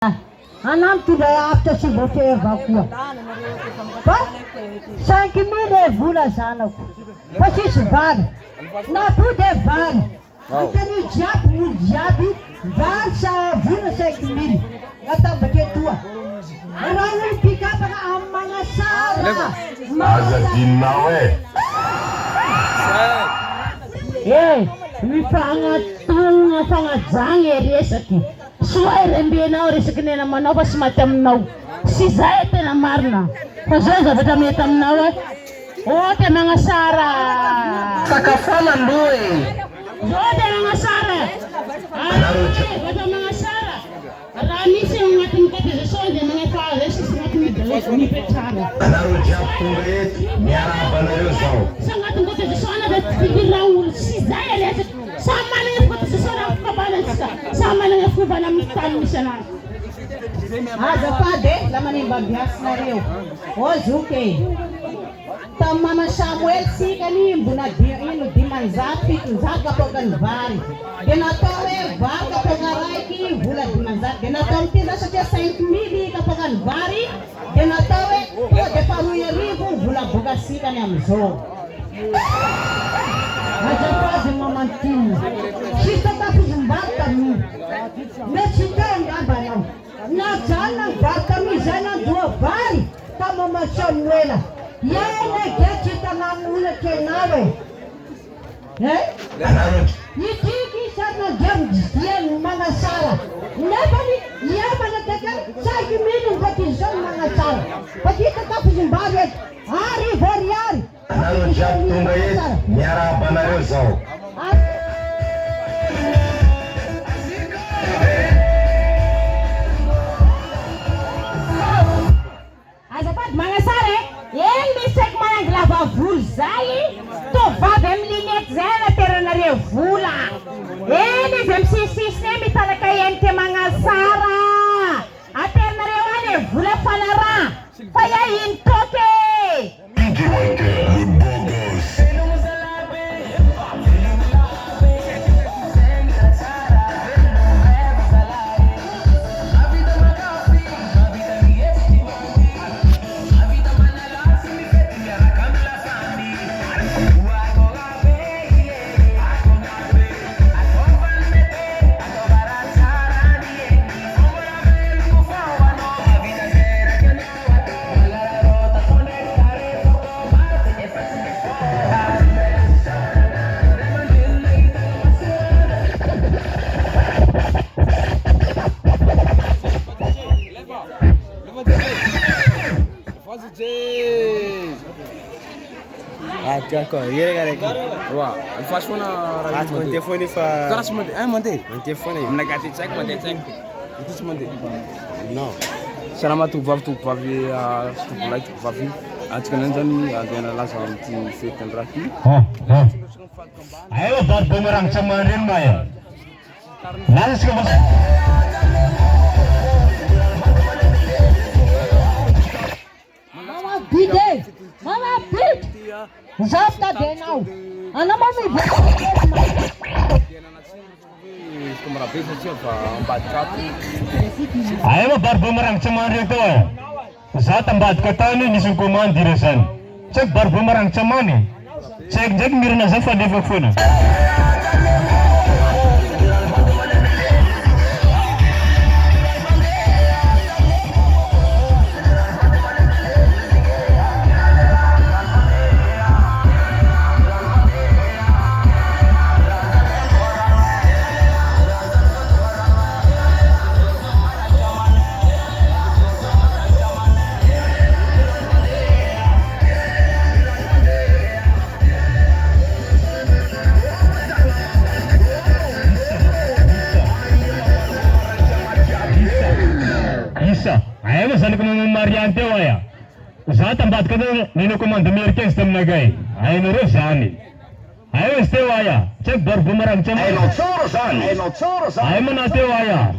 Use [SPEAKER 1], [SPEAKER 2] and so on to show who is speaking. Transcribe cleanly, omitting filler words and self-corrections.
[SPEAKER 1] Anam tidak after si bote vakua. Pak, 5,000 bulan sana. Pasti sebar. Na tudo é var. Então o diabo var sa bulan 5,000. Kata begitu tua. Orang pika pada amanga sala.
[SPEAKER 2] Aza dinawe.
[SPEAKER 1] Sangat zange resaki. Suai rembienau resakine na manova smatamnau. Si zaite na marna. Kazoza batametamnau. Ote mga sara.
[SPEAKER 3] Sakafala ndoe.
[SPEAKER 1] Ote mga sara. Ote mga sara. Rami si mga tingkati sa sonde mga fale si ngating dalas ni petara.
[SPEAKER 2] Anaro japungret nyara banayoso.
[SPEAKER 1] Sa ngating kote sa sona da tigilaw si zaite. Sama na kote sa sona kabalansa. Sama na ko ba na mitan misana. Pade laman ni babias na rio. Ozuke. Mama Samuel si kani buna ino dimanzati zaga poganvari genatowe vaga pogaraiki bula dimanzati genatowe tida saja 5,000 kapoganvari genatowe o de paruya ribu bula boga si kani amzo aja paz mama tinha sita tá fuzimbata mi mechita ngamba não na jana bata mi jana do vari tá mama Samuela. Yeye gechita na mule kenawe. Yitiki sana jam mana sala. Nebani yaba na teka sai minu batizon mana sala. Pakita ka Zimbabwe. Ari variari.
[SPEAKER 2] Anaro japungret nyara banayoso.
[SPEAKER 1] Azapat mga sare. Yang bisek mana glava vulzai to vavem linet zena terenare vula ini zem sistem italaka yente mga sara aternare wane vula fanara faya intoke
[SPEAKER 3] D'accord, il regarde.
[SPEAKER 4] Wah, faz phone
[SPEAKER 3] Ah, tu monte telefone fa.
[SPEAKER 4] Terus mantei, mantei.
[SPEAKER 3] Monte telefone.
[SPEAKER 4] Menegati cek, mantei cek. Itu mantei.
[SPEAKER 3] Non.
[SPEAKER 4] Salama tu vavy tu bulai tu vavy. Antsika nanjany andeha laza amty fetin-draha ty.
[SPEAKER 2] Ayo buat bumerang cemarin maya. Nanti sih mas.
[SPEAKER 1] Mama bide mama bid zapta denau ana mami
[SPEAKER 4] Kemarabe saja empat kali.
[SPEAKER 2] Ayo buat bumerang cemarin itu ya. Saat tempat kata ini disukuman dirasan. Cek bar bumerang cemani. Cek mirna zafa defakfuna. Ayo sana kung mariante waya. Sa tempat kada nino komando mirke stem nagai. Ayo nuro sani. Ayo este waya. Cek bar bumerang cem. Ayo no choro san. Ayo manate waya.